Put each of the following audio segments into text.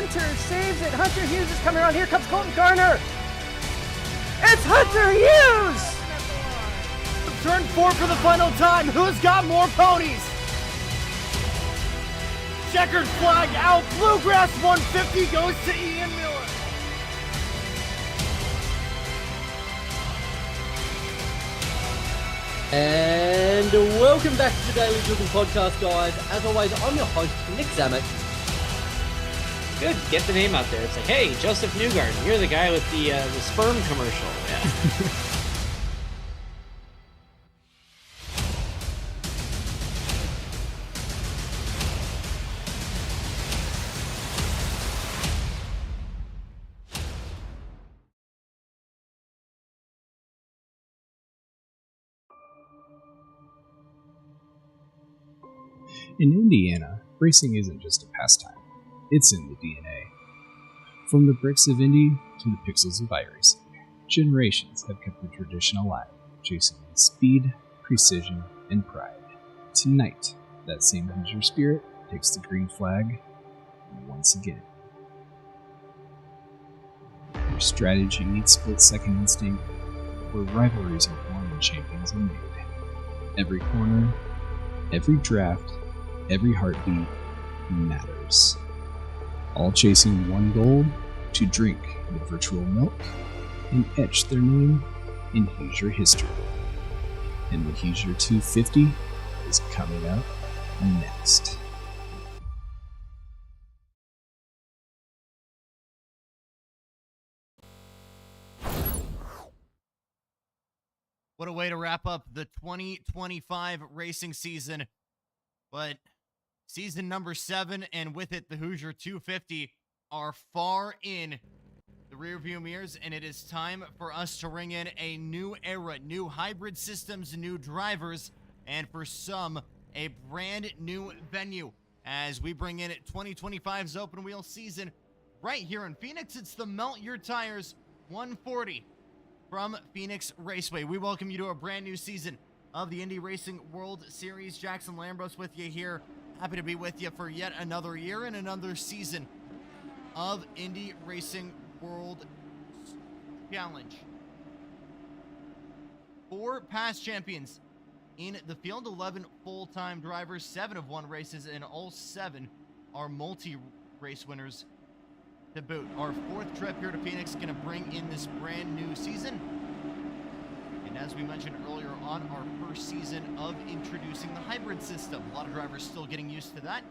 Hunter saves it. Hunter Hughes is coming around. Here comes Colton Garner. It's Hunter Hughes! Turn 4 for the final time. Who's got more ponies? Checkered flag out. Bluegrass 150 goes to Ian Miller. And welcome back to the Daily Driven Podcast, guys. As always, I'm your host, Nick Zammit. Good, get the name out there. It's like, hey, Joseph Newgarden, you're the guy with the sperm commercial. Yeah. In Indiana, racing isn't just a pastime, it's in the DNA. From the bricks of Indy to the pixels of iRacing, generations have kept the tradition alive, chasing with speed, precision, and pride. Tonight, that same Hoosier spirit takes the green flag once again. Where strategy meets split-second instinct, where rivalries are born and champions are made. Every corner, every draft, every heartbeat matters. All chasing one goal, to drink the virtual milk and etch their name in Hoosier history. And the Hoosier 250 is coming up next. What a way to wrap up the 2025 racing season. But season number 7, and with it, the Hoosier 250, are far in the rearview mirrors, and it is time for us to ring in a new era, new hybrid systems, new drivers, and for some, a brand new venue. As we bring in 2025's open wheel season right here in Phoenix, it's the Melt Your Tires 140 from Phoenix Raceway. We welcome you to a brand new season of the Indy Racing World Series. Jackson Lambros with you here. Happy to be with you for yet another year and another season of Indy Racing World Challenge. 4 past champions in the field, 11 full-time drivers, 7 have won races, and all 7 are multi-race winners to boot. Our 4th trip here to Phoenix is going to bring in this brand new season. And as we mentioned earlier on, our first season of introducing the hybrid system. A lot of drivers still getting used to that,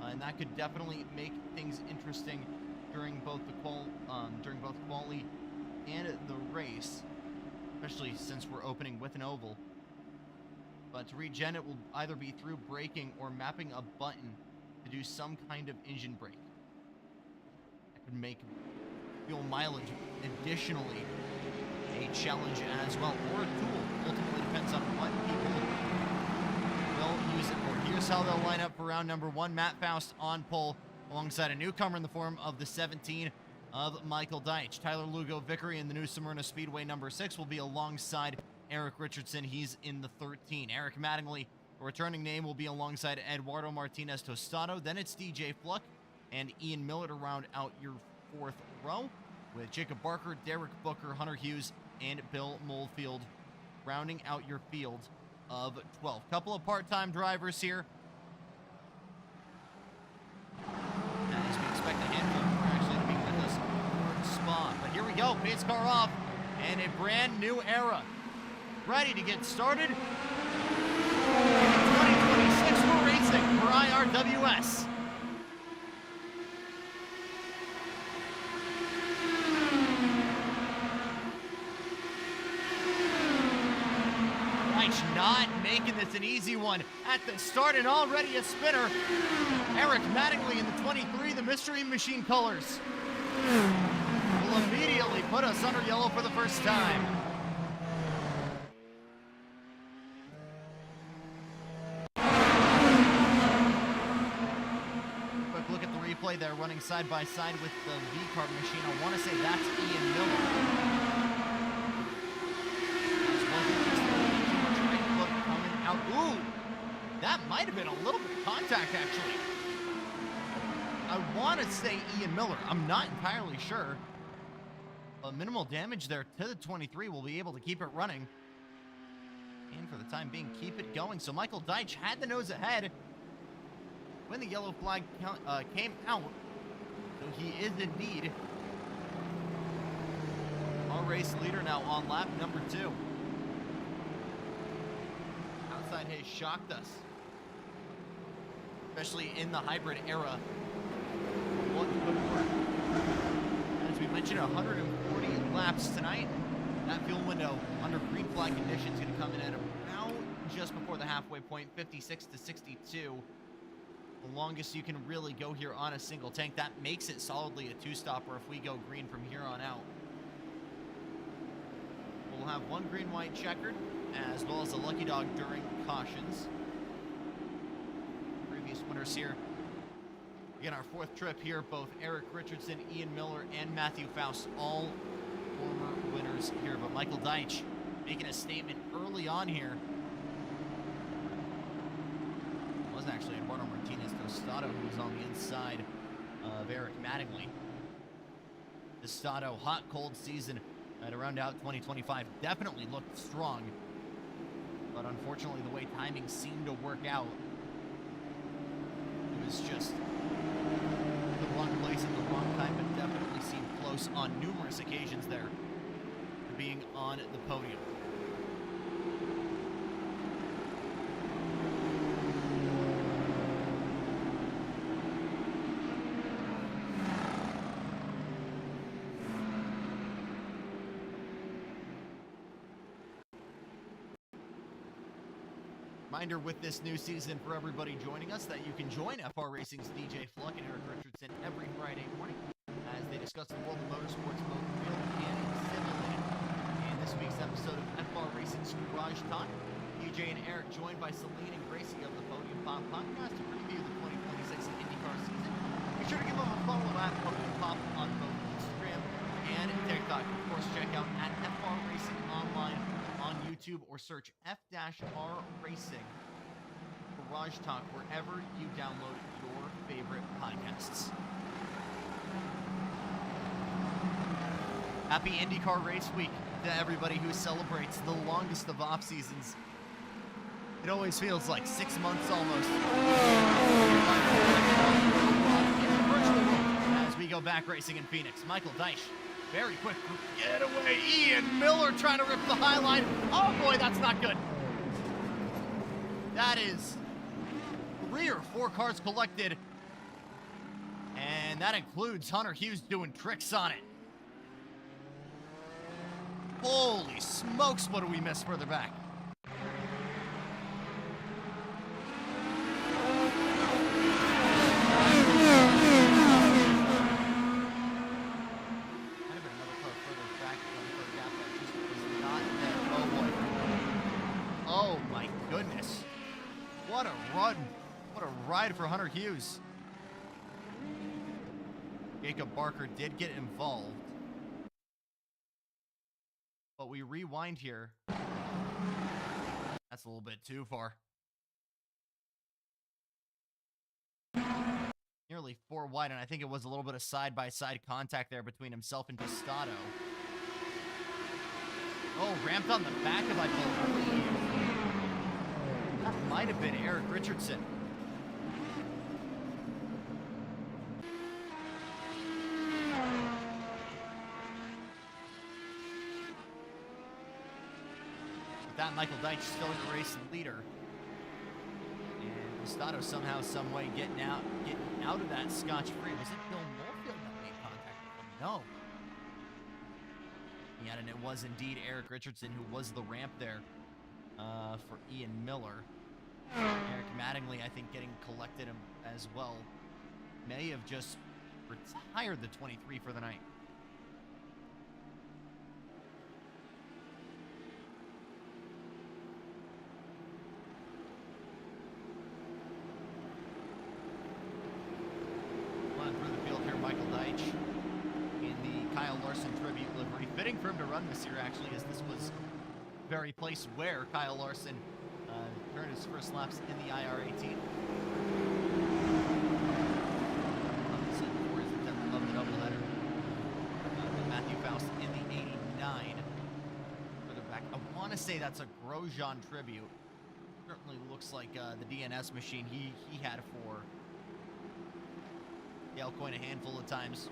and that could definitely make things interesting during both the quali and the race, especially since we're opening with an oval. But to regen, it will either be through braking or mapping a button to do some kind of engine brake. That could make fuel mileage additionally a challenge as well, or a tool. Ultimately depends on what people will use it for. Here's how they'll line up for round number 1. Matt Faust on pole alongside a newcomer in the form of the 17 of Michael Deitch. Tyler Lugo Vickery in the new Smyrna Speedway number 6 will be alongside Eric Richardson. He's in the 13. Eric Mattingly, a returning name, will be alongside Eduardo Martinez Tostado. Then it's DJ Fluck and Ian Miller to round out your 4th row, with Jacob Barker, Derek Booker, Hunter Hughes, and Bill Molefield rounding out your field of 12. Couple of part-time drivers here, as we expect a handful more actually to be with us for Spa. But here we go, pace car off, and a brand new era ready to get started. In 2026, we're racing for IRWS. Not making this an easy one at the start, and already a spinner. Eric Mattingly in the 23, the Mystery Machine colors, will immediately put us under yellow for the first time. Quick look at the replay there, running side by side with the V-Card machine. I want to say that's Ian Miller. Ooh, that might have been a little bit of contact, actually. I want to say Ian Miller. I'm not entirely sure. But minimal damage there to the 23. Will be able to keep it running. And for the time being, keep it going. So Michael Deitch had the nose ahead when the yellow flag came out. So he is indeed our race leader now on lap number 2. Outside haze shocked us, especially in the hybrid era. As we mentioned, 140 laps tonight. That fuel window under green flag conditions going to come in at about just before the halfway point, 56 to 62. The longest you can really go here on a single tank. That makes it solidly a 2-stopper if we go green from here on out. We'll have one green-white checkered, as well as a lucky dog during cautions. Previous winners here. Again, our 4th trip here, both Eric Richardson, Ian Miller, and Matthew Faust, all former winners here. But Michael Deitch making a statement early on here. It wasn't actually Eduardo Martinez Tostado who was on the inside of Eric Mattingly. Tostado, hot, cold season at around out 2025 definitely looked strong, but unfortunately the way timing seemed to work out, it was just the wrong place at the wrong time, but definitely seemed close on numerous occasions there to being on the podium. Reminder with this new season for everybody joining us that you can join FR Racing's DJ Fluck and Eric Richardson every Friday morning as they discuss the world of motorsports, both real and simulated. In this week's episode of FR Racing's Garage Talk, DJ and Eric joined by Celine and Gracie of the Podium Pop podcast to preview the 2026 IndyCar season. Be sure to give them a follow at Podium Pop on both Instagram and TikTok. Of course, check out at FR Racing Online on YouTube or search F-R Racing Garage Talk wherever you download your favorite podcasts. Happy IndyCar Race Week to everybody who celebrates the longest of off seasons. It always feels like 6 months almost. As we go back racing in Phoenix, Michael Deitch. Very quick getaway. Ian Miller trying to rip the high line. Oh boy, that's not good. That is 3 or 4 cars collected. And that includes Hunter Hughes doing tricks on it. Holy smokes, what do we miss further back? What a run. What a ride for Hunter Hughes. Jacob Barker did get involved. But we rewind here. That's a little bit too far. Nearly 4 wide, and I think it was a little bit of side-by-side contact there between himself and Tostado. Oh, ramped on the back of, I believe. That might have been Eric Richardson. With that, Michael Deitch still the race leader. And Tostado somehow, some way getting out of that scotch-free. Was it Bill Moorfield that made contact with him? No. Yeah, and it was indeed Eric Richardson who was the ramp there for Ian Miller. Eric Mattingly, I think, getting collected him as well. May have just retired the 23 for the night. Going through the field here, Michael Deitch in the Kyle Larson tribute livery. Fitting for him to run this year, actually, as this was the very place where Kyle Larson earned his first laps in the IR18. of the doubleheader. Matthew Faust in the 89. Further back, I want to say that's a Grosjean tribute. Certainly looks like the DNS machine he had for Dale Coyne a handful of times.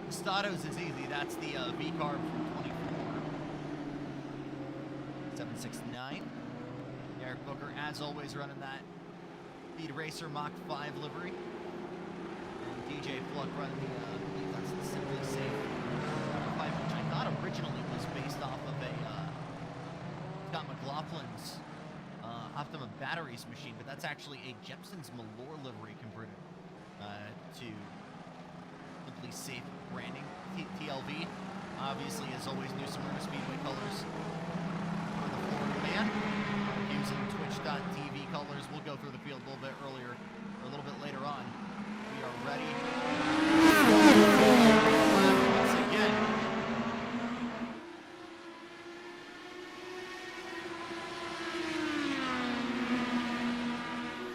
Stato's is easy. That's the V-carb from 24. 769. Derek Booker, as always, running that Speed Racer Mach 5 livery. And DJ Fluck running the, I believe that's the Simply Safe 5, which I thought originally was based off of a Scott McLaughlin's Optima Batteries machine, but that's actually a Jepson's Malore livery converted to Simply Safe branding. TLV, obviously, as always, new Smyrna Speedway colors for the Florida man. Using Twitch.tv colors. We'll go through the field a little bit earlier, or a little bit later on. We are ready. Once again.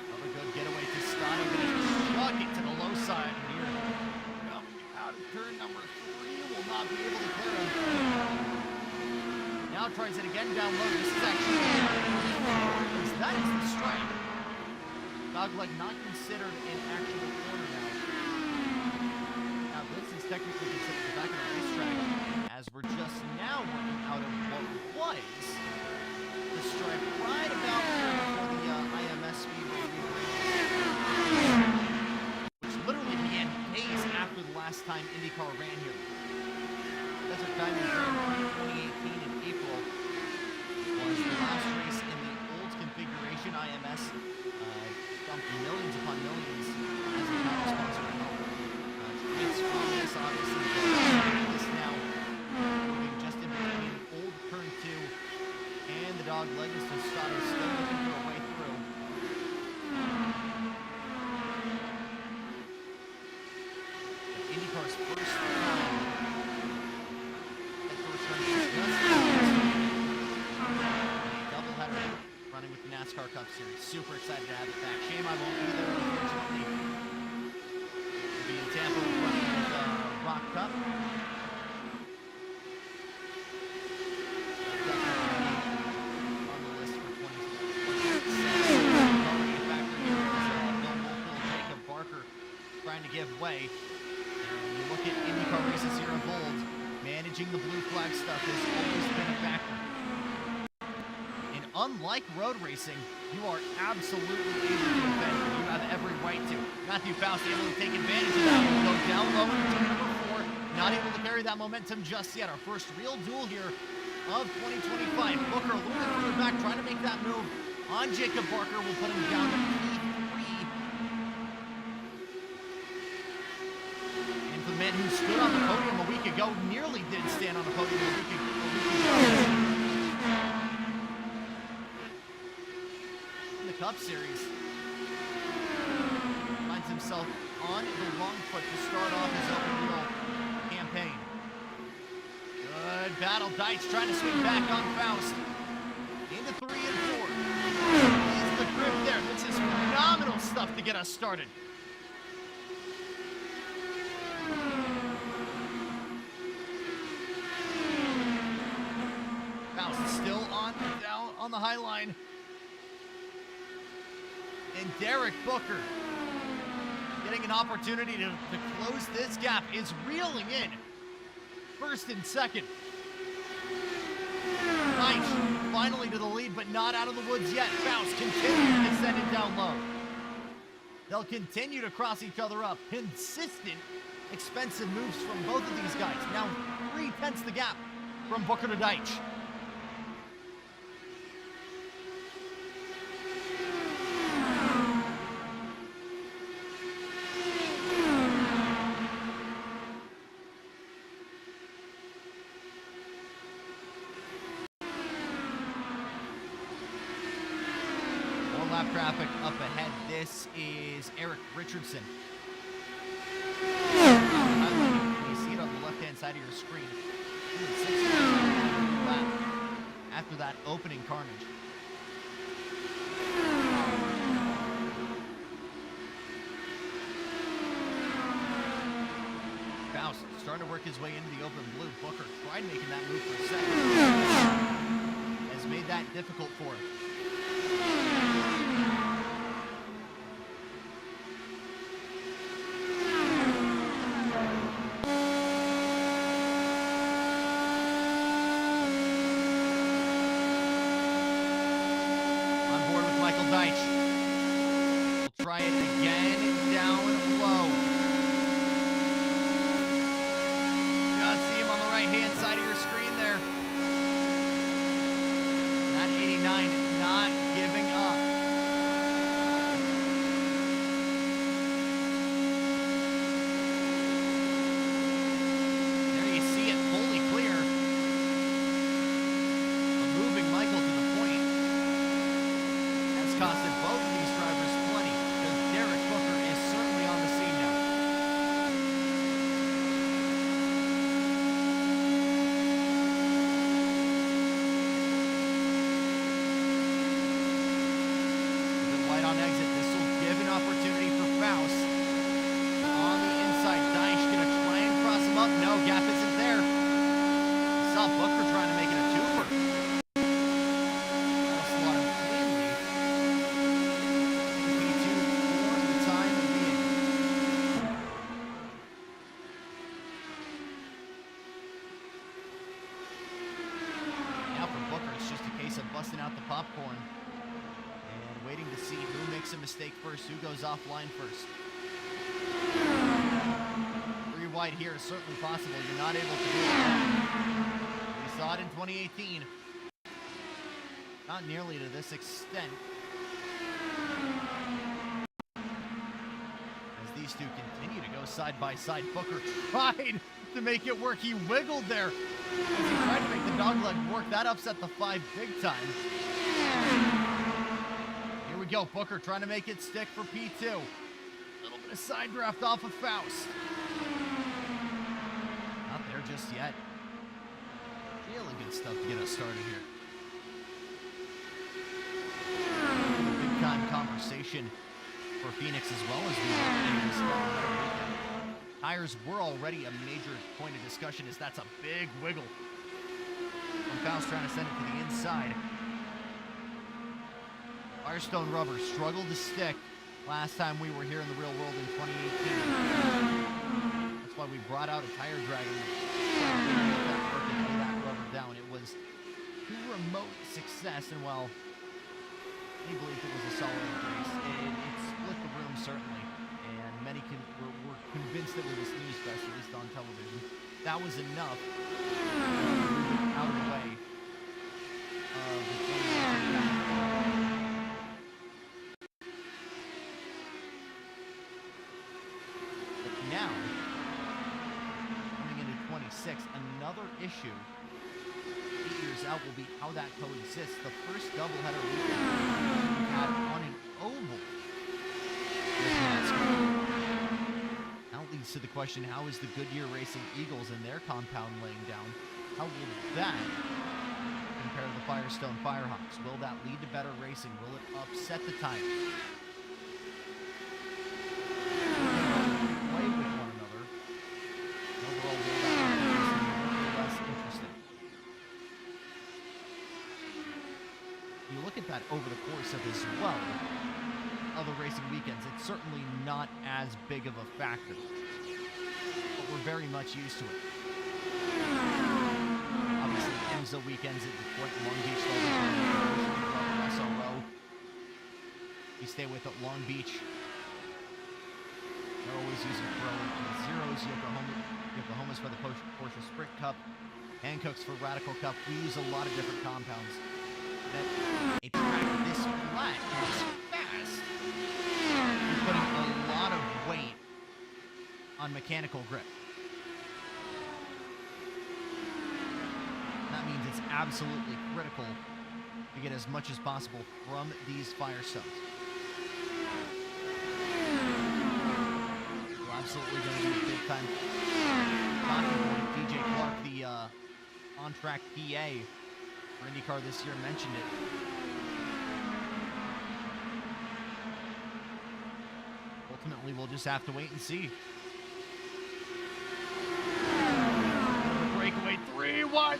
Another good getaway to Stato, but he's chuck it to the low side here. Coming out of turn number 3, will not be able to clear him. Now tries it again down low. This is actually that is the strike. Dogleg not considered an actual corner now. Now this is technically considered the back of the racetrack, as we're just now working out of what was the strike right about here before the IMS Speedway which literally began days after the last time IndyCar ran here. Desert Diamond Grand Prix 2018 in April was the last race in the old configuration. IMS dumped millions upon millions as a title sponsor to help transform this, obviously. This now moving just in between old turn 2 and the dog leg, so Stato still looking for a way through. IndyCar's first time. Doubleheader running with the NASCAR Cup Series. Super excited to have it back. Shame I won't be there, unfortunately. We'll be in Tampa running with Rock Cup. On the list for 2027. Already a factor here is Bill Wolfield, Jacob Barker trying to give way. And you look at IndyCar races here of old. Managing the blue flag stuff has always been a factor. And unlike road racing, you are absolutely able to defend. You have every right to. Matthew Faust able to take advantage of that. We'll go down low in turn number 4. Not able to carry that momentum just yet. Our first real duel here of 2025. Booker a little bit further back, trying to make that move on Jacob Barker. Will put him down to P3. The man who stood on the podium a week ago nearly did stand on the podium a week ago. In the Cup Series, finds himself on the wrong foot to start off his open wheel campaign. Good battle. Deitch trying to swing back on Faust. Into 3 and 4. Is the grip there? This is phenomenal stuff to get us started. Still down on the high line. And Derek Booker getting an opportunity to close this gap is reeling in first and second. Deitch finally to the lead, but not out of the woods yet. Faust continues to send it down low. They'll continue to cross each other up. Consistent, expensive moves from both of these guys. Now 3/10 the gap from Booker to Deitch. Lap traffic up ahead. This is Eric Richardson. You see it on the left-hand side of your screen. 6 lap after that opening carnage. work his way into the open blue. Booker tried making that move for a second. Has made that difficult for him. Try it again, down low. Just see him on the right-hand side of your screen there. That 89 not giving up. There you see it fully clear. But moving Michael to the point has costed both of these drivers plenty. Derek Booker is certainly on the scene now. With it wide on exit, this will give an opportunity for Faust. On the inside, Deitch gonna try and cross him up. No, gap isn't there. Saw Booker trying to make it a twofer. Busting out the popcorn and waiting to see who makes a mistake first, who goes offline first. 3 wide here is certainly possible. You're not able to do it. We saw it in 2018. Not nearly to this extent. As these two continue to go side by side, Booker tried to make it work. He wiggled there. As he tried to make the dogleg work, that upset the 5 big time. Here we go, Booker trying to make it stick for P2. A little bit of side draft off of Faust. Not there just yet. Really good stuff to get us started here. Big time conversation for Phoenix as well as we tires were already a major point of discussion, as that's a big wiggle. From Faust trying to send it to the inside. Firestone rubber struggled to stick last time we were here in the real world in 2018. That's why we brought out a tire dragon to lay that rubber down. It was to remote success, and while many believed it was a solid race, it split the room certainly. And many were convinced that it was news fest, at least on television. That was enough to move it out of the way of the 2018. But now, coming into 26, another issue 8 years out will be how that coexists. The first doubleheader weekend we had on an oval. Now leads to the question, how is the Goodyear Racing Eagles and their compound laying down? How will that compare to the Firestone Firehawks? Will that lead to better racing? Will it upset the tires? Play with one another. Overall, will that be less interesting? You look at that over the course of as well other racing weekends, it's certainly not as big of a factor, but we're very much used to it. Obviously, IMSA weekends at Detroit and Long Beach, SRO. You stay with it, Long Beach. They're always using Pro Zeros, Yokohama's for the Porsche Sprint Cup, Hankook's for Radical Cup. We use a lot of different compounds. That a track this flat is fast. You're putting a lot of weight on mechanical grip. That means it's absolutely critical to get as much as possible from these Firestones. We're absolutely going to be a big time talking point. DJ Clark, the on-track PA for IndyCar this year, mentioned it. Ultimately, we'll just have to wait and see.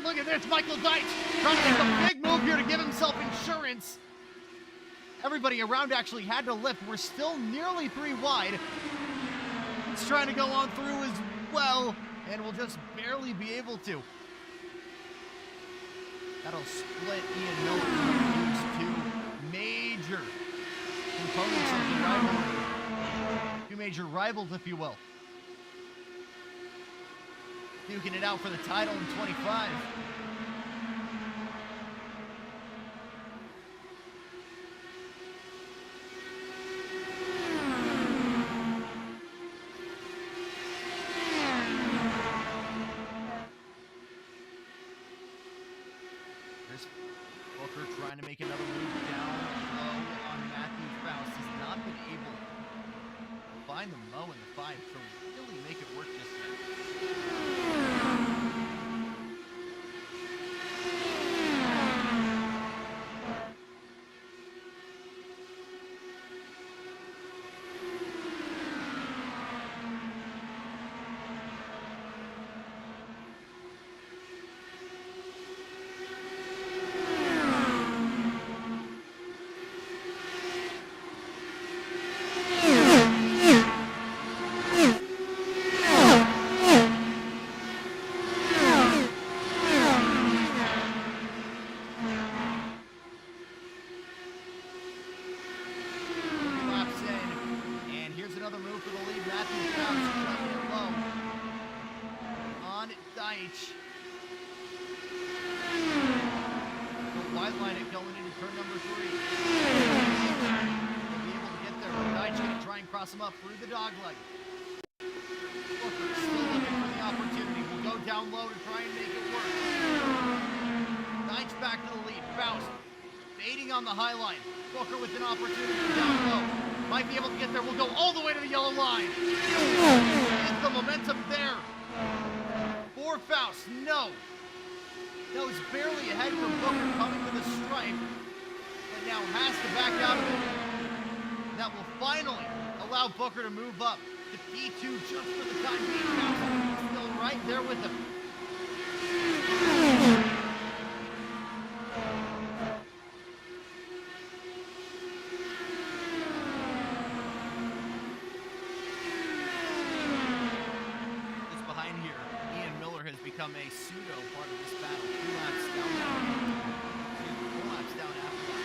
look at this. Michael Deitch trying to make a big move here to give himself insurance. Everybody around actually had to lift. We're still nearly 3 wide. It's trying to go on through as well, and we'll just barely be able to. That'll split Ian Miller and Hughes, two major components of the rivalry. Two major rivals, if you will. Duking it out for the title in 25. Booker trying to make another move down low on Matthew Faust. Has not been able to find the low in the 5 to really make it work just yet. Another move for the lead. Matthew Faust dropping it low on Deitch. Wide line it going into turn number 3. They'll be able to get there. Deitch going to try and cross him up through the dog leg. Booker still looking for the opportunity. Will go down low to try and make it work. Deitch back to the lead. Faust baiting on the high line. Booker with an opportunity down low. Might be able to get there. We'll go all the way to the yellow line. Is the momentum there for Faust? No. That was barely ahead for Booker coming to the stripe, but now has to back out of it. That will finally allow Booker to move up to P2 just for the time being. Faust still right there with him. Become a pseudo part of this battle. 2 laps down. 4 laps down after that.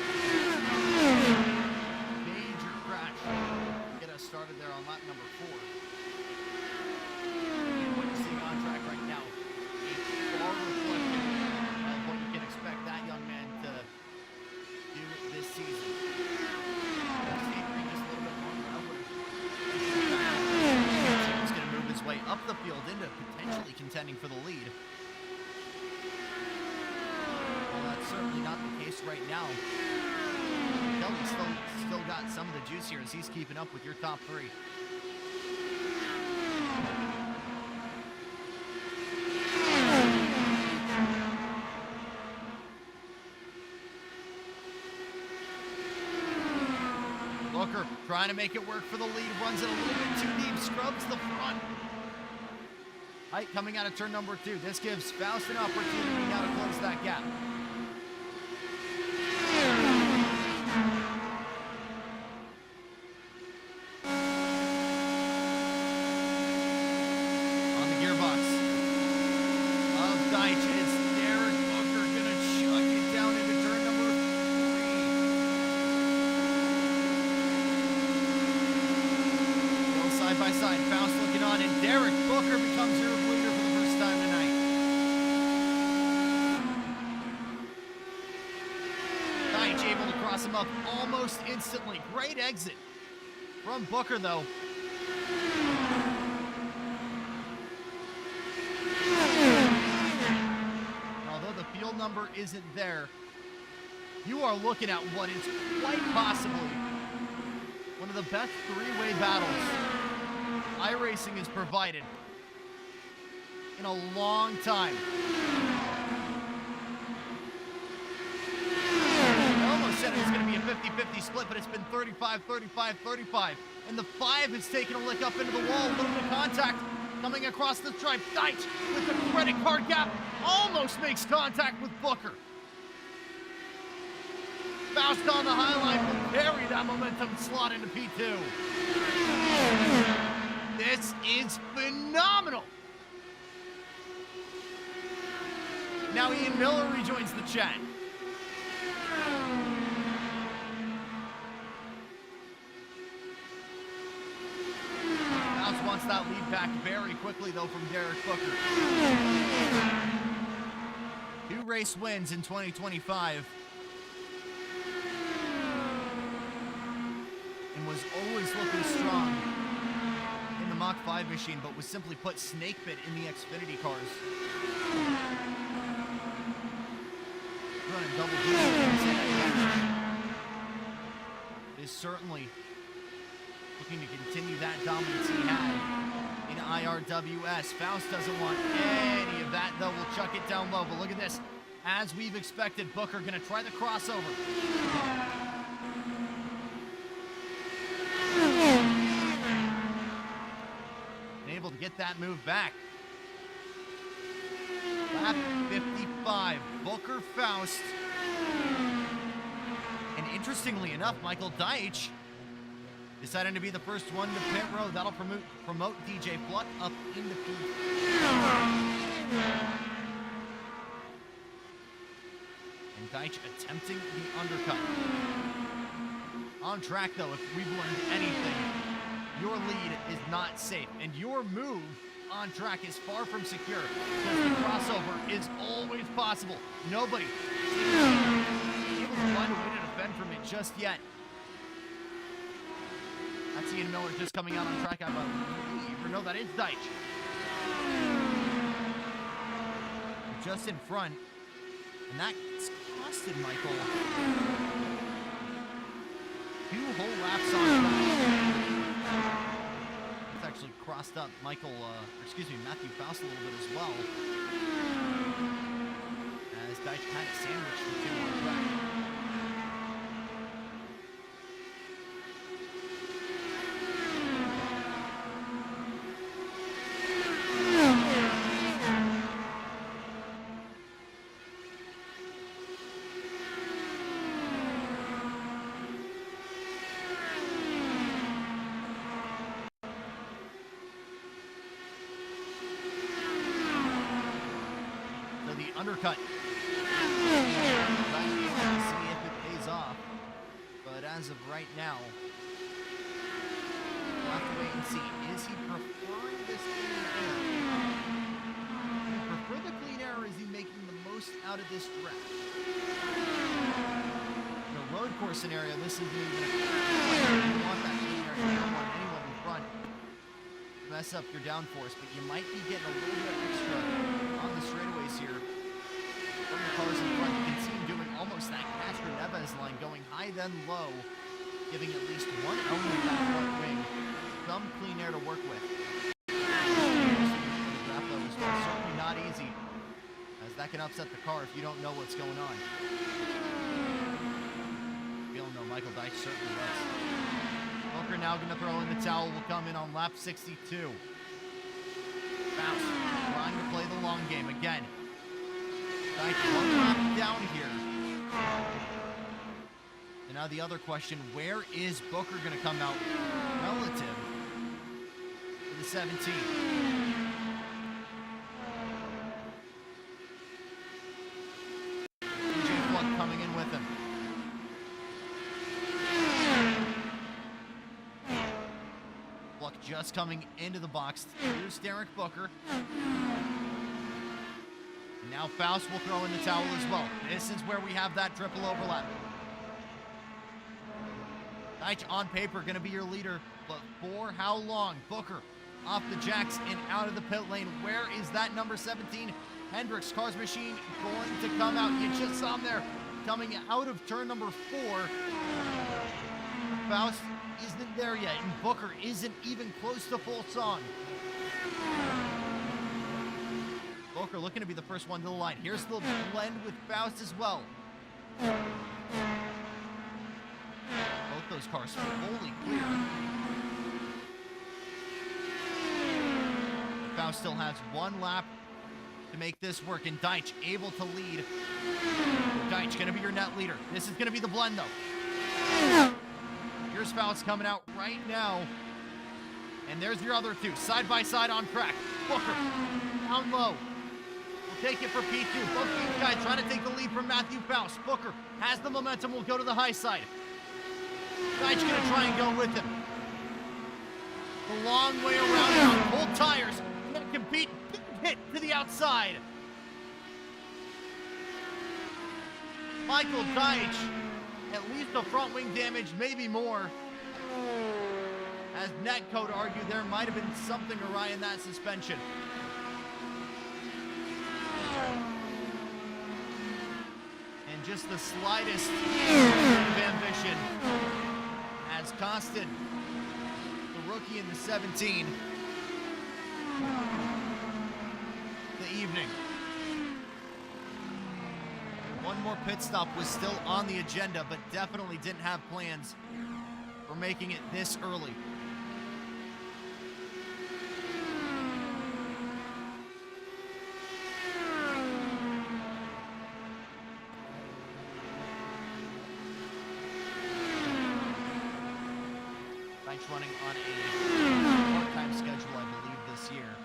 Major crash. Get us started there on lap number 4. And what you're seeing on track right now, a far reflection of what you can expect that young man to do this season. Just a little bit longer. He's going to move his way up the field into potentially contending for the lead. Well, that's certainly not the case right now. Kelly's still got some of the juice here as he's keeping up with your top 3. Booker trying to make it work for the lead, runs it a little bit too deep, scrubs the front. Height coming out of turn number 2. This gives Faust an opportunity now to close that gap. On the gearbox of Deitch is Derek Booker gonna chuck it down into turn number 3. Go side by side. Faust looking on, and Derek Booker becomes your leader for the first time tonight. Deitch able to cross him up almost instantly. Great exit from Booker, though. Although the field number isn't there, you are looking at what is quite possibly one of the best 3-way battles iRacing has provided in a long time. I almost said it was going to be a 50-50 split, but it's been 35, 35, 35. And the 5 has taken a lick up into the wall. A little bit of contact coming across the stripe. Deitch with the credit card gap almost makes contact with Booker. Faust on the high line will carry that momentum slot into P2. This is phenomenal. Now Ian Miller rejoins the chat. Faust wants that lead back very quickly, though, from Derek Booker. 2 race wins in 2025. And was always looking strong in the Mach 5 machine, but was simply put snakebit in the Xfinity cars. Running double digits is certainly looking to continue that dominance he had in IRWS. Faust doesn't want any of that, though. We'll chuck it down low, but look at this. As we've expected, Booker gonna try the crossover. And able to get that move back. Lap 55, Booker, Faust. And interestingly enough, Michael Deitch deciding to be the first one to pit road. That'll promote DJ Fluck up into P. And Deitch attempting the undercut. On track though, if we've learned anything, your lead is not safe. And your move on track is far from secure, because the crossover is always possible. Nobody seems able to find a way to defend from it just yet. That's Ian Miller just coming out on track. I believe, or no, that is Deitch. Just in front, and that's costed Michael 2 whole laps on track. It's actually crossed up Matthew Faust a little bit as well, as Deitch kind of sandwiched the 2 on track. Undercut. Let's see if it pays off. But as of right now, we'll have to wait and see. Is he preferring this clean air? Does he prefer the clean air, or is he making the most out of this draft? In a road course scenario, this isn't even a you want that clean air. You don't want anyone in front to mess up your downforce, but you might be getting a little bit extra on the straightaways here. From the cars in front, you can see him doing almost that Castro Neves line, going high then low, giving at least one element of that front wing some clean air to work with. Certainly not easy, as that can upset the car if you don't know what's going on. We don't know, Michael Deitch certainly does. Booker now going to throw in the towel, will come in on lap 62. Faust trying to play the long game again. Deitch 1 lap down here. And now the other question, where is Booker going to come out relative to the 17? DJ Fluck coming in with him. Fluck just coming into the box. Here's Derek Booker. Now Faust will throw in the towel as well. This is where we have that triple overlap. Deitch on paper going to be your leader, but for how long? Booker off the jacks and out of the pit lane. Where is that number 17? Hendricks, Cars Machine, going to come out. You just saw him there coming out of turn number 4. Faust isn't there yet, and Booker isn't even close to full song. Booker looking to be the first one to the line. Here's the blend with Faust as well. Both those cars fully clear. Faust still has 1 lap to make this work, and Deitch able to lead. Deitch going to be your net leader. This is going to be the blend, though. Here's Faust coming out right now. And there's your other two, side by side on track. Booker, down low. We'll take it for P2. Both these guys trying to take the lead from Matthew Faust. Booker has the momentum, will go to the high side. Deitch going to try and go with him. The long way around now. Hold tires. Can't compete. Hit to the outside. Michael Deitch, at least the front wing damage, maybe more. As Netcode argued, there might have been something awry in that suspension. And just the slightest bit of ambition has costed the rookie in the 17 the evening. One more pit stop was still on the agenda, but definitely didn't have plans for making it this early. Deitch running on a part-time schedule, I believe, this year.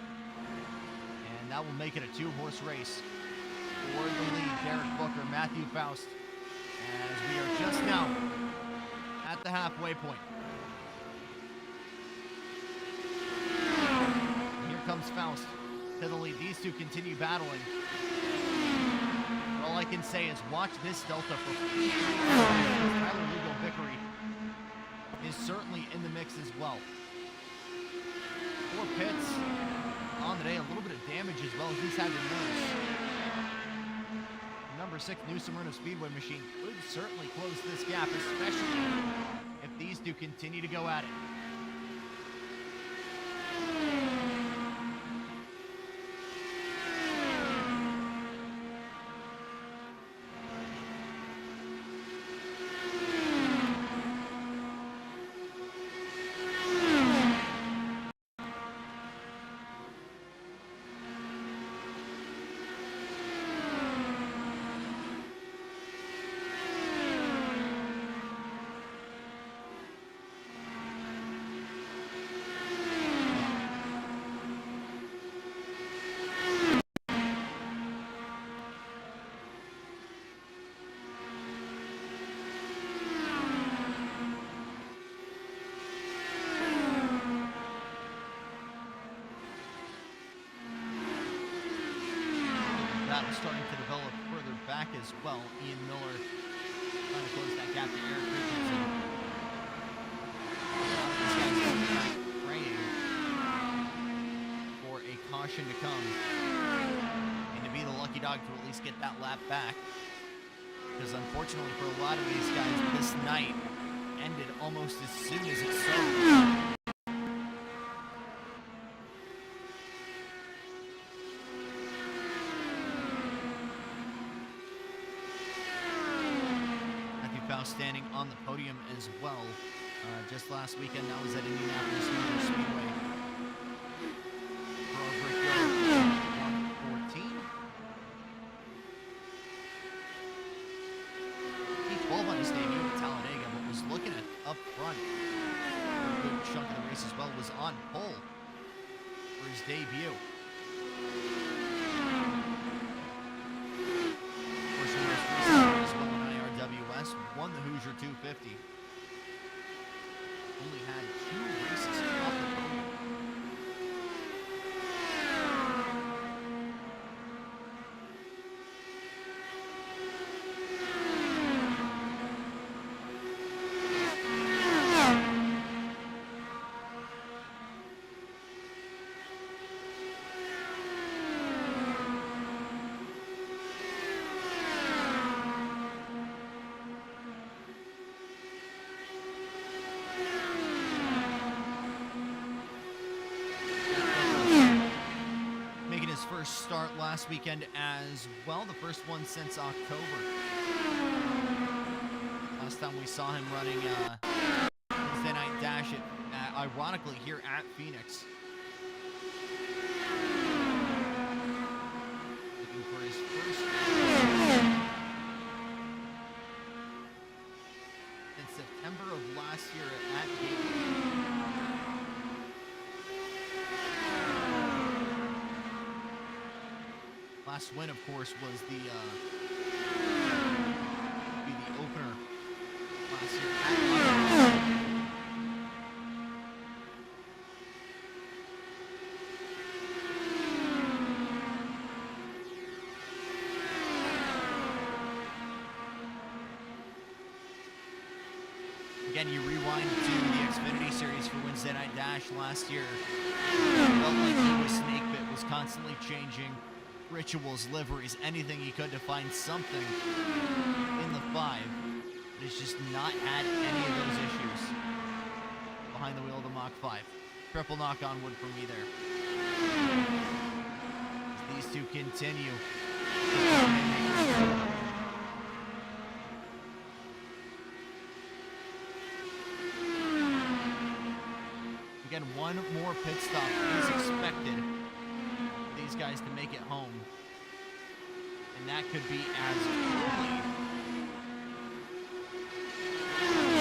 And that will make it a two-horse race for the lead. Derek Booker, Matthew Faust, as we are just now at the halfway point. And here comes Faust to the lead. These two continue battling. All I can say is watch this delta for Tyler Lugo Vickery is certainly in the mix as well. 4 pits on the day, a little bit of damage as well as he's had to nurse. Number 6 New Smyrna Speedway machine could certainly close this gap, especially if these two continue to go at it. Battle starting to develop further back as well. Ian Miller trying to close that gap to Eric Richardson. These guys are praying for a caution to come and to be the lucky dog to at least get that lap back. Because unfortunately for a lot of these guys, this night ended almost as soon as it started. Standing on the podium as well. Just last weekend, that was at Indianapolis Motor Speedway. For our Brickyard 114. P12 on his debut at Talladega, but was looking at up front for a good chunk of the race as well. Was on pole for his debut. Won the Hoosier 250. Only had 2 races off the podium. Start last weekend as well, the first one since October. Last time we saw him running Wednesday Night Dash ironically here at Phoenix. Last win, of course, was the opener last year at Lambros. Again, you rewind to the Xfinity Series for Wednesday Night Dash last year. Felt like he was snake bit, was constantly changing rituals, liveries, anything he could to find something in the 5. But he's just not had any of those issues behind the wheel of the Mach 5. Triple knock on wood for me there. As these two continue. Again, one more pit stop is expected for these guys to make it home. And that could be as early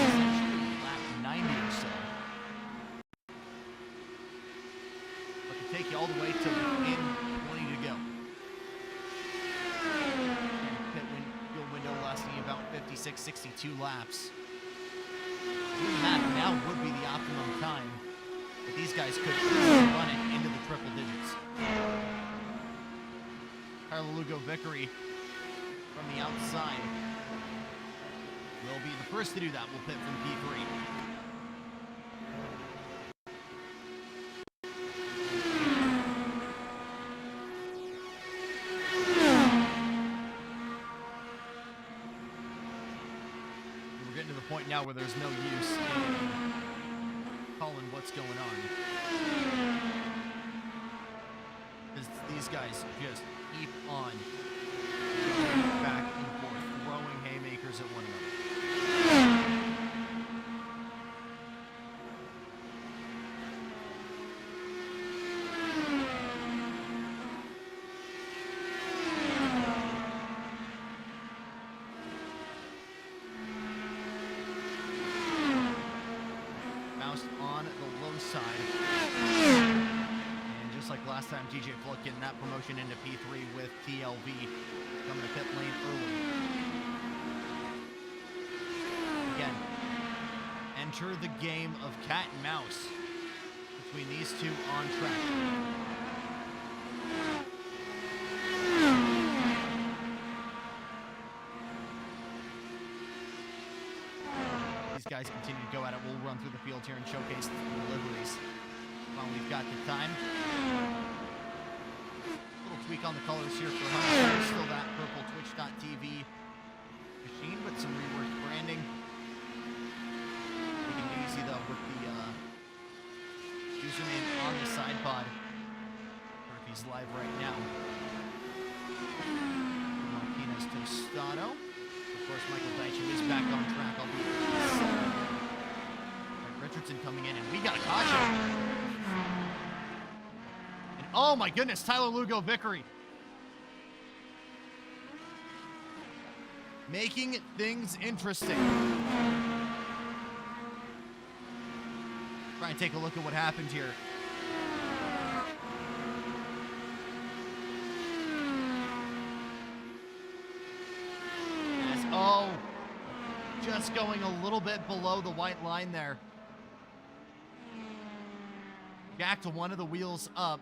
essentially lap 90 or so. But to take you all the way to within 20 to go. And pit fuel window lasting about 56, 62 laps. Doing that now would be the optimum time. But these guys could easily run it into the triple digits. Tyler Lugo Vickery from the outside will be the first to do that. We'll pit from P3. We're getting to the point now where there's no use in calling what's going on. Because these guys just keep on going back and forth, throwing haymakers at one another. On the low side. And just like last time, DJ Fluck getting that promotion into P3 with TLV coming to pit lane early. Again, enter the game of cat and mouse between these two on track. Guys continue to go at it. We'll run through the field here and showcase the deliveries while we've got the time. Little tweak on the colors here for Hunter. Still that purple Twitch.tv machine with some reworked branding. Taking it easy though with the username on the side pod. Or if he's live right now. Martinez Tostado. Of course, Michael Deitch is back on track. I'll be Richardson coming in, and we got a caution. And oh my goodness, Tyler Lugo Vickery. Making things interesting. Try and take a look at what happened here. Oh, just going a little bit below the white line there. Back to one of the wheels up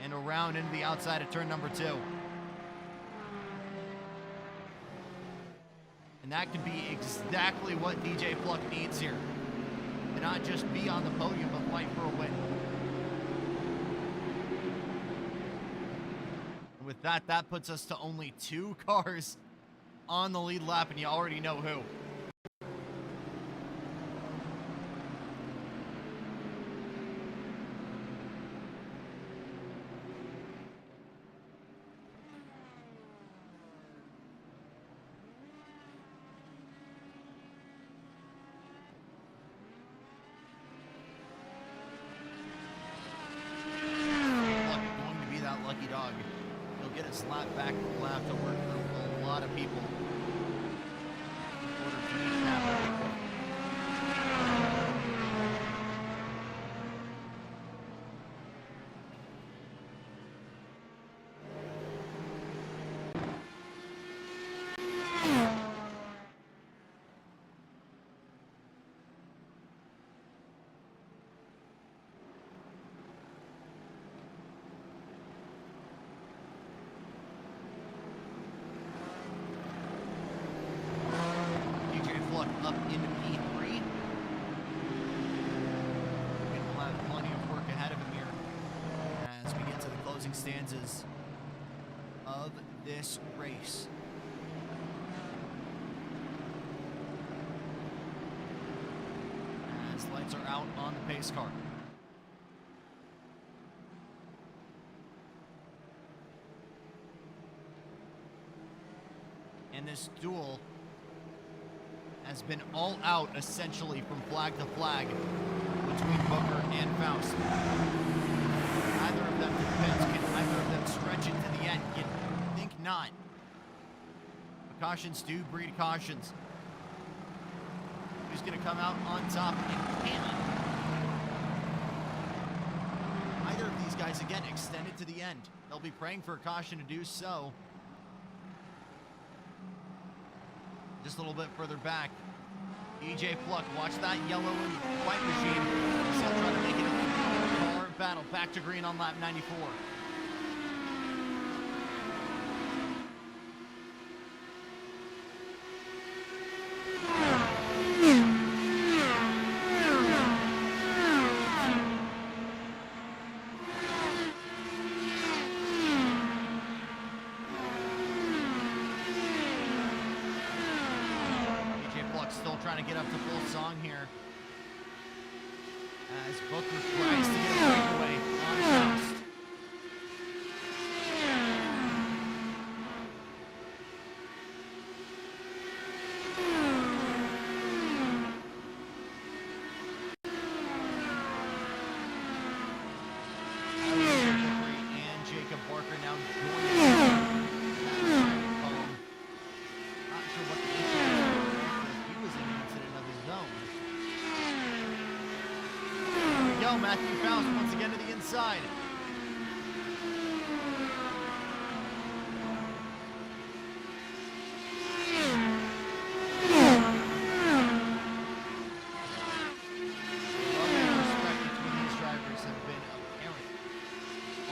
and around into the outside of turn number 2. And that could be exactly what DJ Fluck needs here. To not just be on the podium, but fight for a win. And with that, that puts us to only 2 cars on the lead lap, and you already know who. Fluck going to be that lucky dog. He'll get his lap back to the lap to work through a lot of people. closing stanzas of this race. As lights are out on the pace car. And this duel has been all out, essentially, from flag to flag between Booker and Faust. Neither of them defends. Can either of them stretch it to the end? You'd think not. But cautions do breed cautions. Who's going to come out on top and can? Either of these guys, again, extended to the end. They'll be praying for a caution to do so. Just a little bit further back, EJ Fluck, watch that yellow and white machine. Still trying to make it a car battle. Back to green on lap 94. Still trying to get up to full song here as Booker tries to get a breakaway on Faust. And Jacob Barker now joining. Not sure what the issue is. Was an incident of his own. Here we go, Matthew Faust once again to the inside. Love and respect between these drivers have been apparent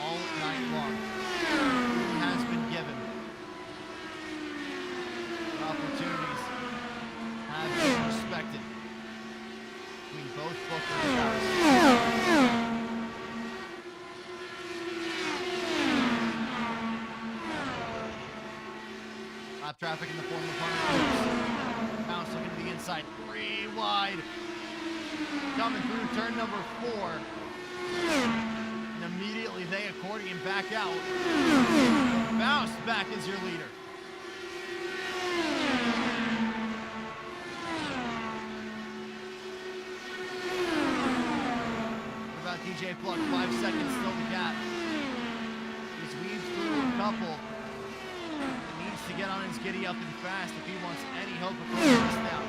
all night long. Who has been given opportunities have been respected between both Booker and Faust. Lap traffic in the form of Hunter Hughes. Faust looking to the inside, 3 wide. Coming through turn number 4. And immediately they accordion back out. Faust back as your leader. DJ Fluck, 5 seconds still the gap. He's weaved through a couple. He needs to get on his giddy up and fast if he wants any hope of pulling this down.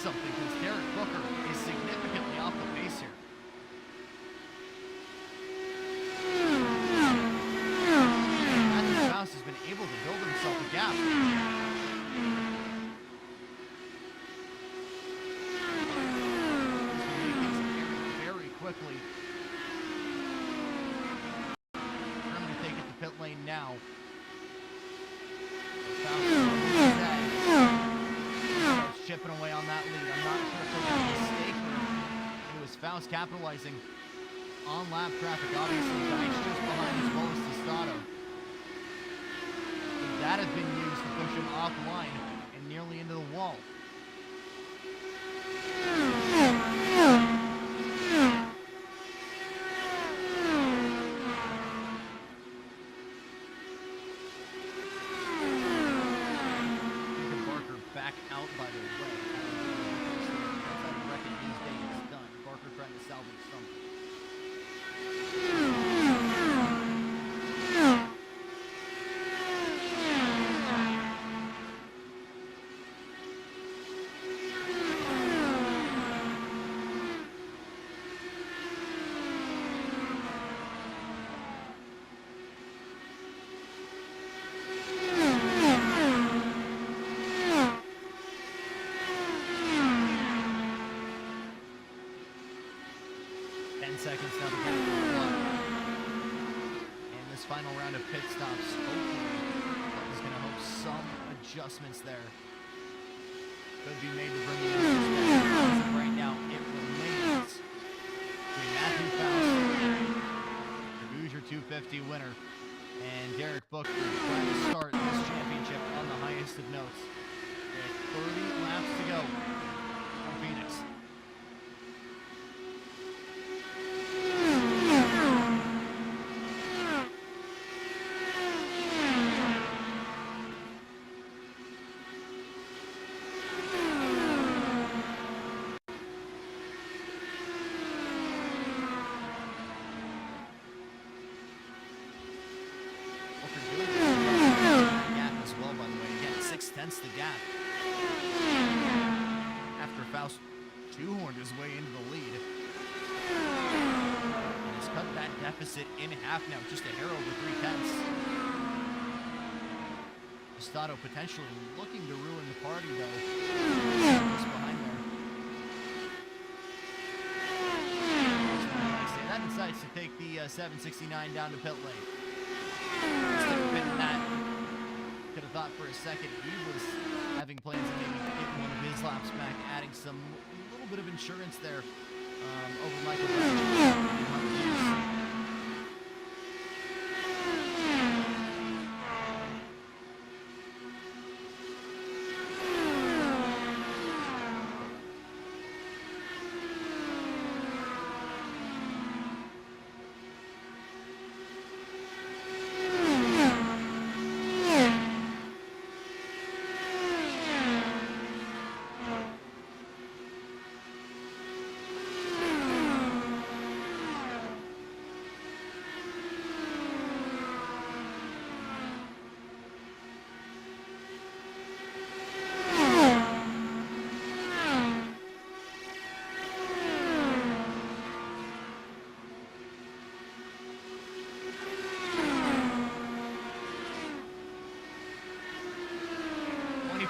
Something because Derek Booker is significantly off the pace here. Matthew Faust has been able to build himself a gap. He's making things very quickly. I'm going to take it to pit lane now. Chipping away on that lead. I'm not sure if there was a mistake or it was Faust capitalizing on lap traffic. Obviously, Dyke's just behind as well as Tostado. That has been used to push him offline and near nearly into the wall. Barker back out by the way. I reckon these days is done. Barker trying to salvage something. 10 seconds now to get to the block. And this final round of pit stops, hopefully, is going to hope some adjustments there could be made to bring the as of right now, it remains between Matthew Faust, the Hoosier 250 winner, and Derek Booker trying to start this championship on the highest of notes. With 30 laps to go from Phoenix. The gap after Faust shoehorned his way into the lead and has cut that deficit in half now, just a hair over 3/10. Estado potentially looking to ruin the party though. Just behind there. That decides to take the 769 down to pit lane. Instead of pitting that. Could have thought for a second he was having plans of maybe getting one of his laps back, adding some little bit of insurance there over Michael and Hunter Hughes.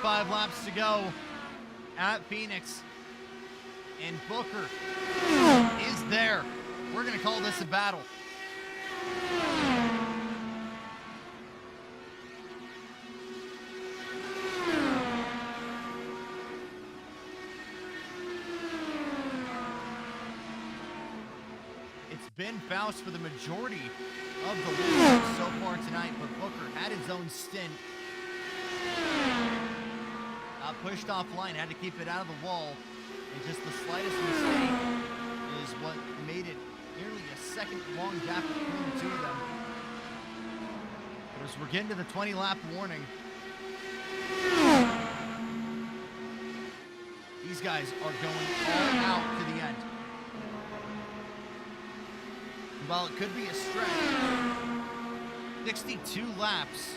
5 laps to go at Phoenix, and Booker is there. We're going to call this a battle. It's been Faust for the majority of the lead so far tonight, but Booker had his own stint. Pushed offline, had to keep it out of the wall, and just the slightest mistake is what made it nearly a second-long gap between the two of them. But as we're getting to the 20-lap warning, these guys are going all out to the end. And while it could be a stretch, 62 laps,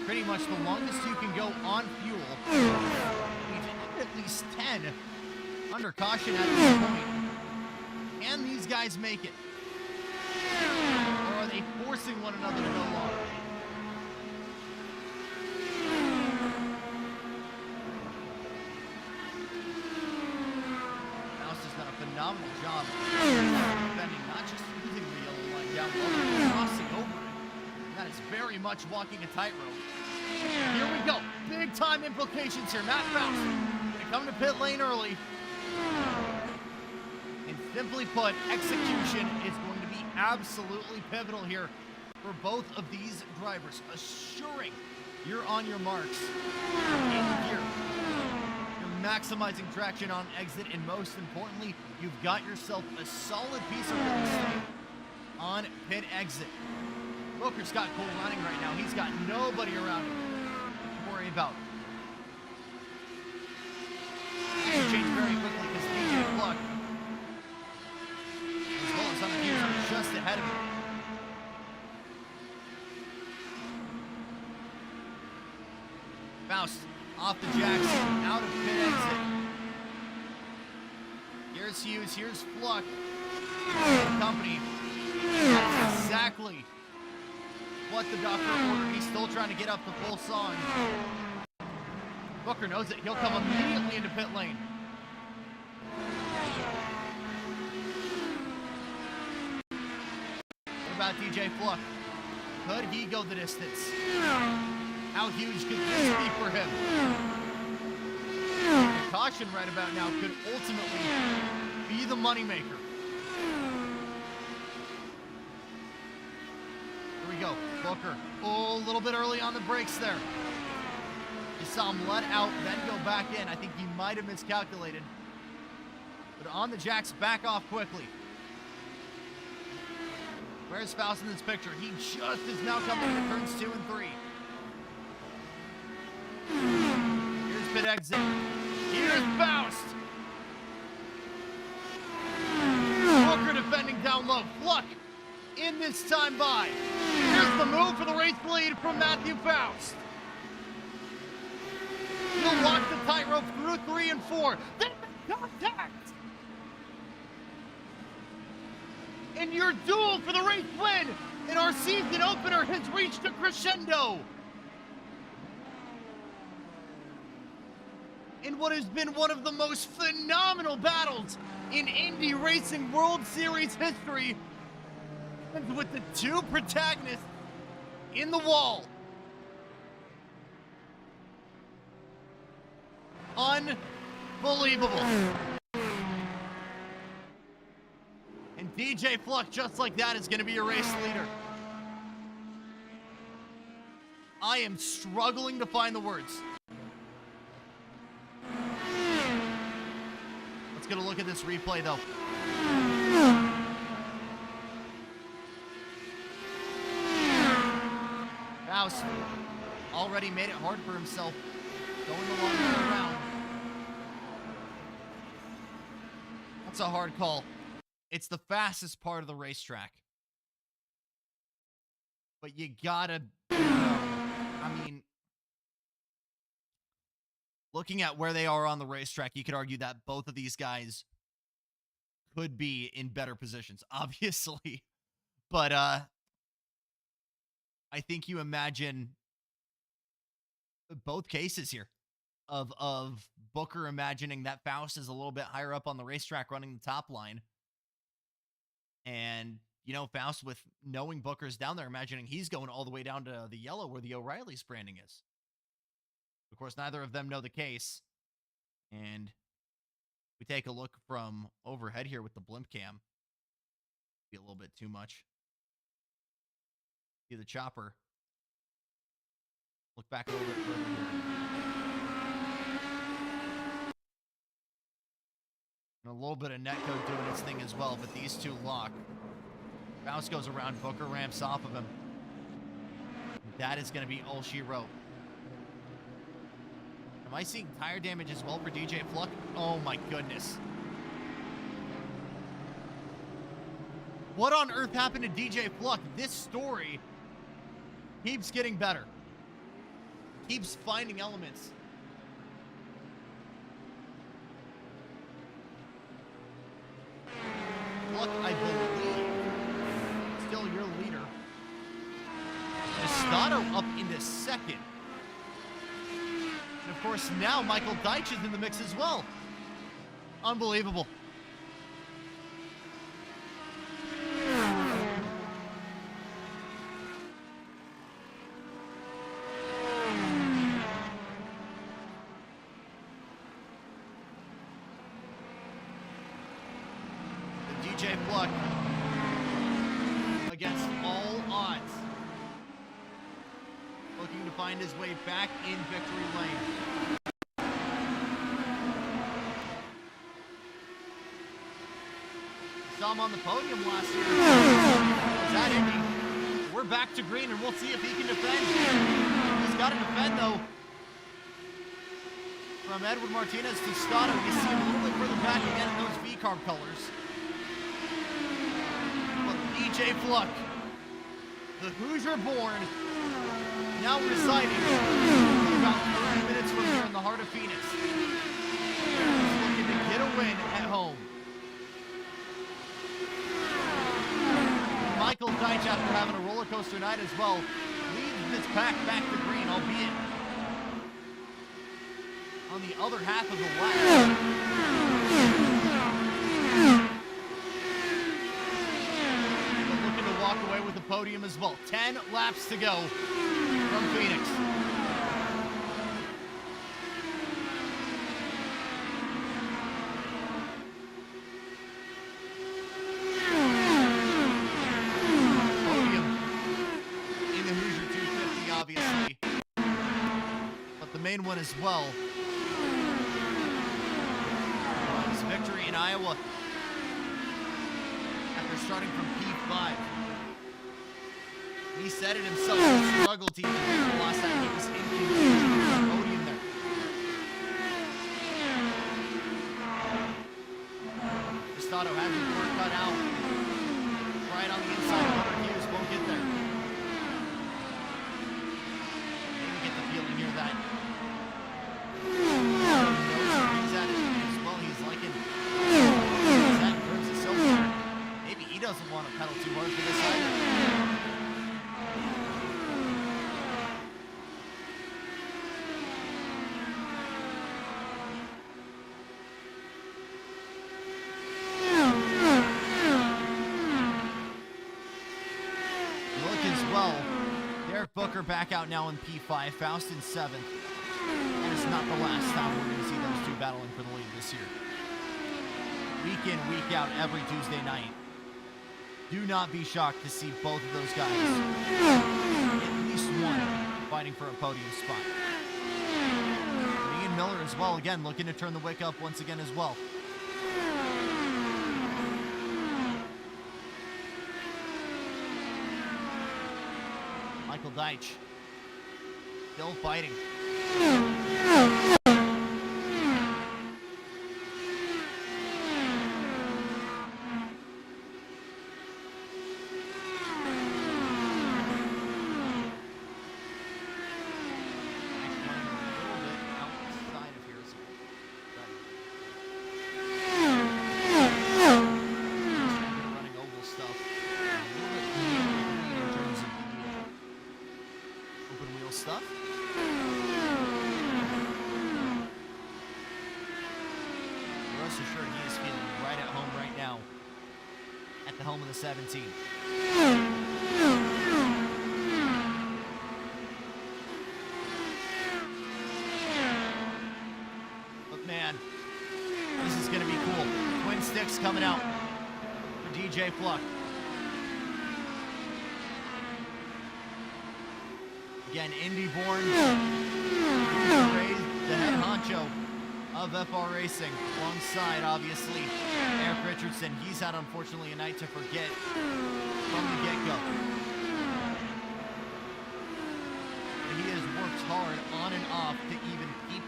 pretty much the longest you can go on fuel. At least 10 under caution at this point. Can these guys make it? Or are they forcing one another to go long? Faust has done a phenomenal job defending, not just using the yellow line down low, but crossing over it. And that is very much walking a tightrope. Here we go. Big time implications here. Matt Faust going to come to pit lane early. And simply put, execution is going to be absolutely pivotal here for both of these drivers, assuring you're on your marks in gear maximizing traction on exit, and most importantly, you've got yourself a solid piece of real estate on pit exit. Booker's got cool running right now. He's got nobody around him to worry about. Things change very quickly because DJ Fluck, as well as Hunter Hughes, are just ahead of him. Faust off the jacks, out of pit exit. Here's Hughes, here's Fluck. Company. That's exactly what the doctor ordered. He's still trying to get up the full song. Booker knows it. He'll come immediately into pit lane. What about DJ Fluck? Could he go the distance? How huge could this be for him? The caution right about now could ultimately be the moneymaker. Here we go. Booker. Oh, a little bit early on the brakes there. You saw him let out, then go back in. I think he might have miscalculated. But on the jacks, back off quickly. Where's Faust in this picture? He just is now coming into turns 2 and 3. Here's pit exit. Here's Faust. Booker defending down low. Fluck in this time by. Here's the move for the race lead from Matthew Faust. He'll walk the tightrope through 3 and 4. Then contact. And your duel for the race win in our season opener has reached a crescendo. In what has been one of the most phenomenal battles in Indy Racing World Series history, and with the two protagonists in the wall. Unbelievable. And DJ Fluck, just like that, is going to be your race leader. I am struggling to find the words. Let's get a look at this replay, though. Faust already made it hard for himself, going the long way around. That's a hard call. It's the fastest part of the racetrack. But you gotta, I mean, looking at where they are on the racetrack, you could argue that both of these guys could be in better positions, obviously. But I think you imagine both cases here of Booker imagining that Faust is a little bit higher up on the racetrack running the top line. And, you know, Faust, with knowing Booker's down there, imagining he's going all the way down to the yellow where the O'Reilly's branding is. Of course, neither of them know the case. And we take a look from overhead here with the blimp cam. Be a little bit too much. See the chopper. Look back a little bit further here. And a little bit of netcode doing its thing as well, but these two lock. Faust goes around, Booker ramps off of him. That is going to be all she wrote. Am I seeing tire damage as well for DJ Fluck? Oh my goodness. What on earth happened to DJ Fluck? This story keeps getting better. Keeps finding elements. Fluck, I believe, still your leader. Estado up into second. And of course, now Michael Deitch is in the mix as well. Unbelievable. DJ Fluck against all odds, looking to find his way back in victory lane. saw him on the podium last year. Was that Indy? We're back to green, and we'll see if he can defend. He's got to defend, though. From Edward Martinez to Stato, you see him a little bit further back again in those V-carb colors. But DJ Fluck, the Hoosier born, now residing about 30 minutes from here in the heart of Phoenix. He's looking to get a win at home. Michael Deitch, after having a roller coaster night as well, leads this pack back to green, albeit on the other half of the lap. But looking to walk away with the podium as well. 10 laps to go from Phoenix. Podium in the Hoosier 250, obviously. But the main one as well. His victory in Iowa after starting from P5. He said it himself, he struggled to even make the last time he was in the podium there. Stato has his work cut out. Right on the inside, Hunter Hughes won't get there. Maybe get the feeling here that he's at it as well. He's liking that in terms of silver. Maybe he doesn't want to pedal too hard for this either. Booker back out now in P5, Faust in 7th. And it's not the last time we're going to see those two battling for the lead this year. Week in, week out, every Tuesday night. Do not be shocked to see both of those guys, at least one, fighting for a podium spot. Ian Miller as well, again, looking to turn the wick up once again as well. Michael Deitch still fighting. Stuff. Rest assured, he is feeling right at home right now at the helm of the 17. But man, this is going to be cool. Twin sticks coming out for DJ Fluck. Again, Indy born, the head honcho of FR Racing, alongside, obviously, Eric Richardson. He's had, unfortunately, a night to forget from the get-go. He has worked hard on and off to even keep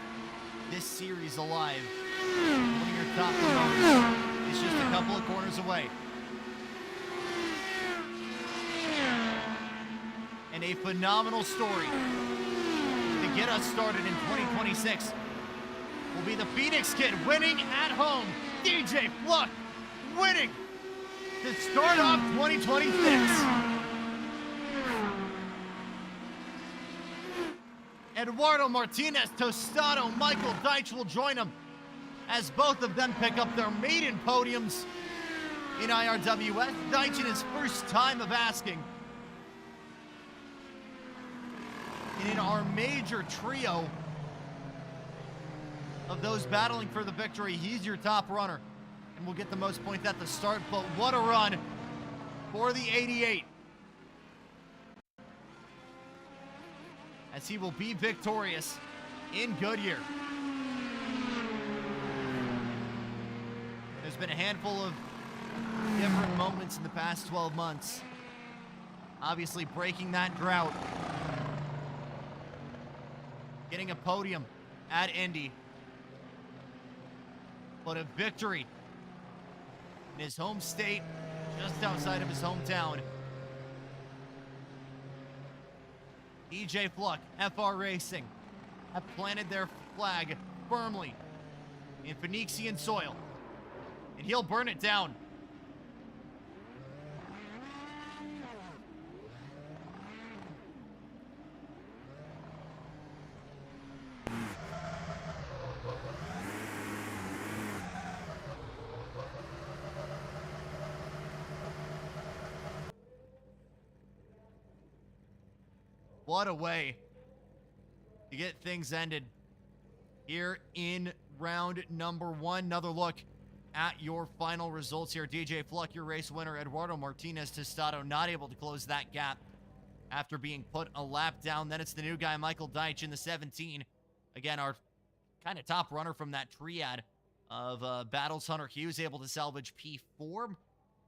this series alive. One of your top promoters is just a couple of corners away. And a phenomenal story to get us started in 2026 will be the Phoenix kid winning at home. DJ Fluck winning to start off 2026. Eduardo Martinez, Tostado, Michael Deitch will join him as both of them pick up their maiden podiums in IRWS. Deitch in his first time of asking. In our major trio of those battling for the victory, he's your top runner and will get the most points at the start. But what a run for the 88, as he will be victorious in Goodyear. There's been a handful of different moments in the past 12 months. Obviously breaking that drought. Getting a podium at Indy. But a victory in his home state, just outside of his hometown. DJ Fluck, FR Racing, have planted their flag firmly in Phoenician soil, and he'll burn it down. What a way to get things ended here in round number 1. Another look at your final results here. DJ Fluck, your race winner. Eduardo Martinez Tostado not able to close that gap after being put a lap down. Then it's the new guy, Michael Deitch, in the 17. Again, our kind of top runner from that triad of battles. Hunter Hughes able to salvage P4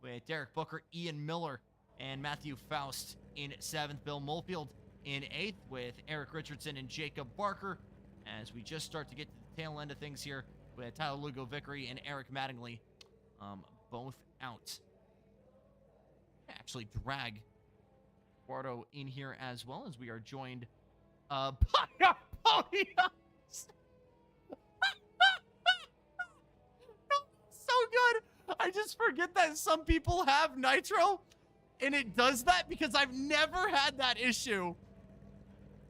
with Derek Booker, Ian Miller, and Matthew Faust in 7th. Bill Molefield in 8th with Eric Richardson and Jacob Barker, as we just start to get to the tail end of things here with Tyler Lugo Vickery and Eric Mattingly both out. Actually drag Eduardo in here as well, as we are joined by our podiums. So good. I just forget that some people have Nitro, and it does that because I've never had that issue.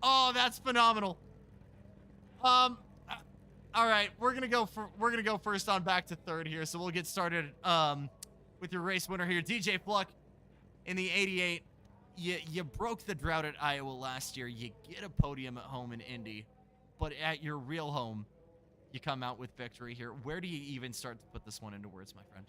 Oh, that's phenomenal. All right, we're gonna go first on back to third here, so we'll get started with your race winner here, DJ Fluck, in the 88. You broke the drought at Iowa last year. You get a podium at home in Indy, but at your real home, you come out with victory here. Where do you even start to put this one into words, my friend?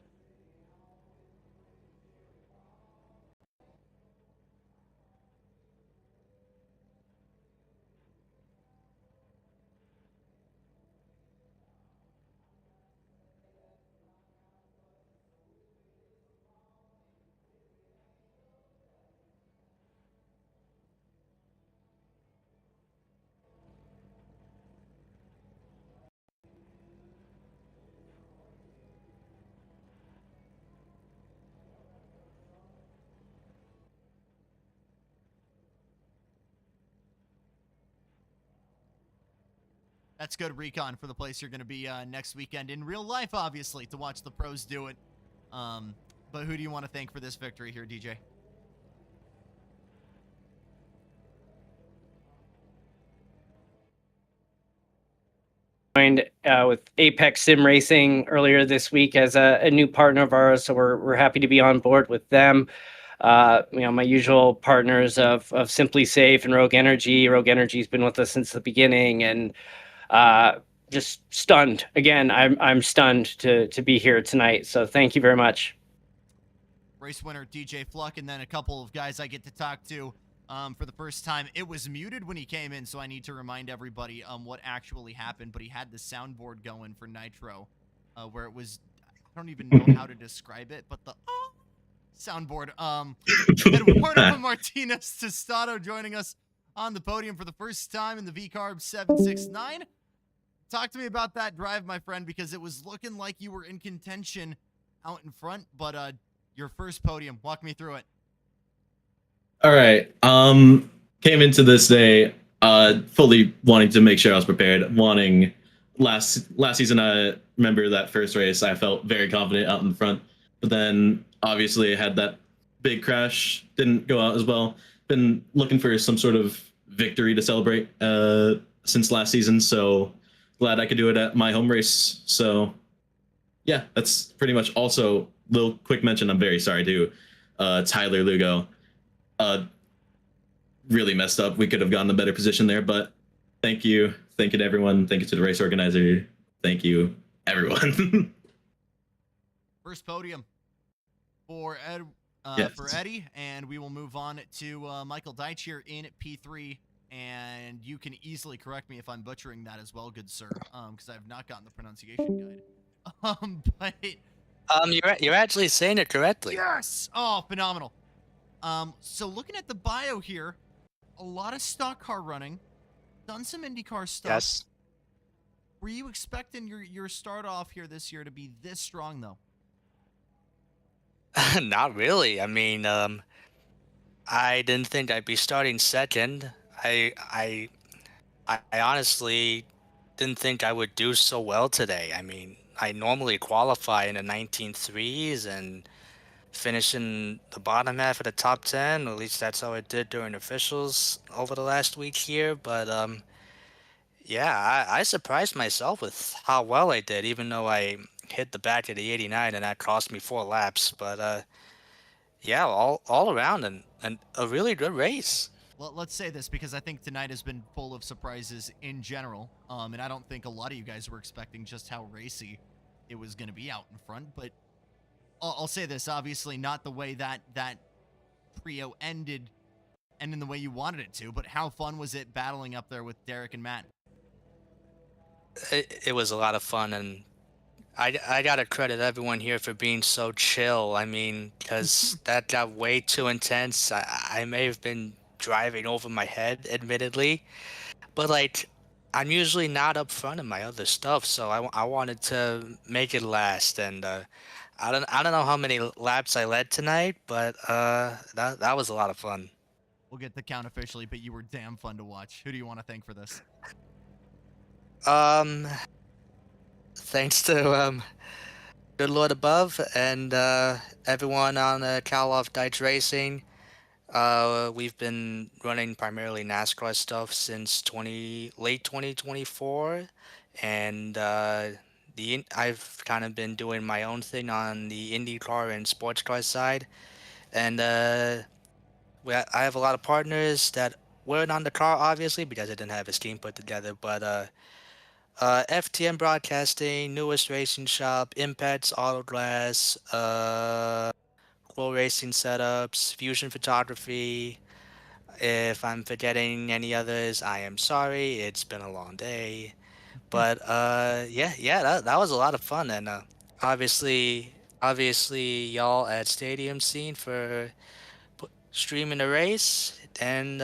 That's good recon for the place you're going to be next weekend in real life, obviously, to watch the pros do it. But who do you want to thank for this victory here, DJ? Joined with Apex Sim Racing earlier this week as a new partner of ours, so we're happy to be on board with them. My usual partners of Simply Safe and Rogue Energy. Rogue Energy's been with us since the beginning, and just stunned. Again, I'm stunned to be here tonight. So thank you very much. Race winner DJ Fluck, and then a couple of guys I get to talk to for the first time. It was muted when he came in, so I need to remind everybody what actually happened. But he had the soundboard going for Nitro, where it was, I don't even know how to describe it, but the soundboard. Eduardo Martinez Tostado joining us on the podium for the first time in the V-Carb 769. Talk to me about that drive, my friend, because it was looking like you were in contention out in front, but your first podium. Walk me through it. All right. Came into this day fully wanting to make sure I was prepared. Wanting last season, I remember that first race, I felt very confident out in front, but then obviously I had that big crash, didn't go out as well. Been looking for some sort of victory to celebrate since last season, so glad I could do it at my home race. So yeah, that's pretty much. Also, little quick mention, I'm very sorry to Tyler Lugo. Really messed up. We could have gotten a better position there, but thank you to everyone. Thank you to the race organizer. Thank you, everyone. First podium for Eddie, and we will move on to Michael Deitch here in P3. And you can easily correct me if I'm butchering that as well, good sir, because I have not gotten the pronunciation guide. But You're actually saying it correctly. Yes! Oh, phenomenal. So looking at the bio here, a lot of stock car running, done some IndyCar stuff. Yes. Were you expecting your start off here this year to be this strong though? Not really. I mean, I didn't think I'd be starting second. I honestly didn't think I would do so well today. I mean, I normally qualify in the 19.3s and finish in the bottom half of the top 10. At least that's how I did during officials over the last week here. But yeah, I surprised myself with how well I did, even though I hit the back of the 89 and that cost me 4 laps. But yeah, all around and a really good race. Let's say this because I think tonight has been full of surprises in general. And I don't think a lot of you guys were expecting just how racy it was going to be out in front. But I'll say this, obviously not the way that trio ended and in the way you wanted it to, but how fun was it battling up there with Derek and Matt? It was a lot of fun, and I gotta credit everyone here for being so chill. I mean, because that got way too intense. I may have been driving over my head, admittedly, but like, I'm usually not up front in my other stuff, so I wanted to make it last, and I don't know how many laps I led tonight, but that was a lot of fun. We'll get the count officially, but you were damn fun to watch. Who do you want to thank for this? Thanks to good Lord above and everyone on Cal Off Dice Racing. We've been running primarily NASCAR stuff since late 2024, and I've kind of been doing my own thing on the IndyCar and sports car side, and I have a lot of partners that weren't on the car, obviously, because I didn't have his team put together, but FTM Broadcasting, Newest Racing Shop, Impacts Autoglass, Glow Racing Setups, Fusion Photography. If I'm forgetting any others, I am sorry. It's been a long day. But yeah, that was a lot of fun, and obviously y'all at Stadium Scene for streaming the race, and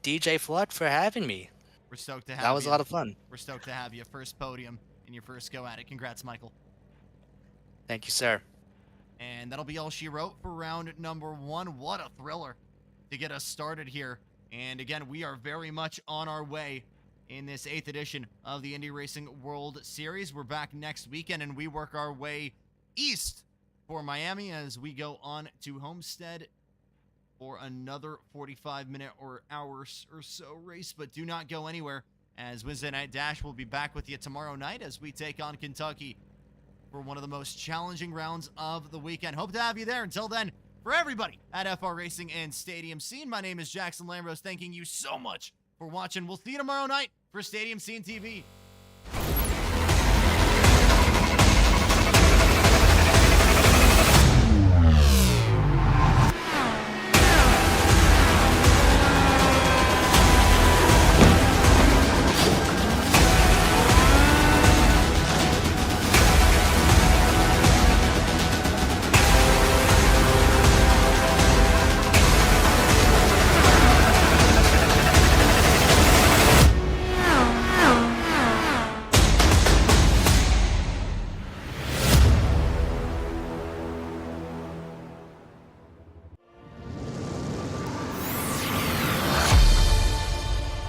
DJ Fluck for having me. We're stoked to have you. That was a lot of fun. We're stoked to have you. First podium in your first go at it. Congrats, Michael. Thank you, sir. And that'll be all she wrote for round number 1. What a thriller to get us started here. And again, we are very much on our way in this 8th edition of the Indy Racing World Series. We're back next weekend, and we work our way east for Miami as we go on to Homestead for another 45-minute or hours or so race. But do not go anywhere, as Wednesday Night Dash will be back with you tomorrow night as we take on Kentucky for one of the most challenging rounds of the weekend. Hope to have you there. Until then, for everybody at FR Racing and Stadium Scene, my name is Jackson Lambros, thanking you so much for watching. We'll see you tomorrow night for Stadium Scene TV.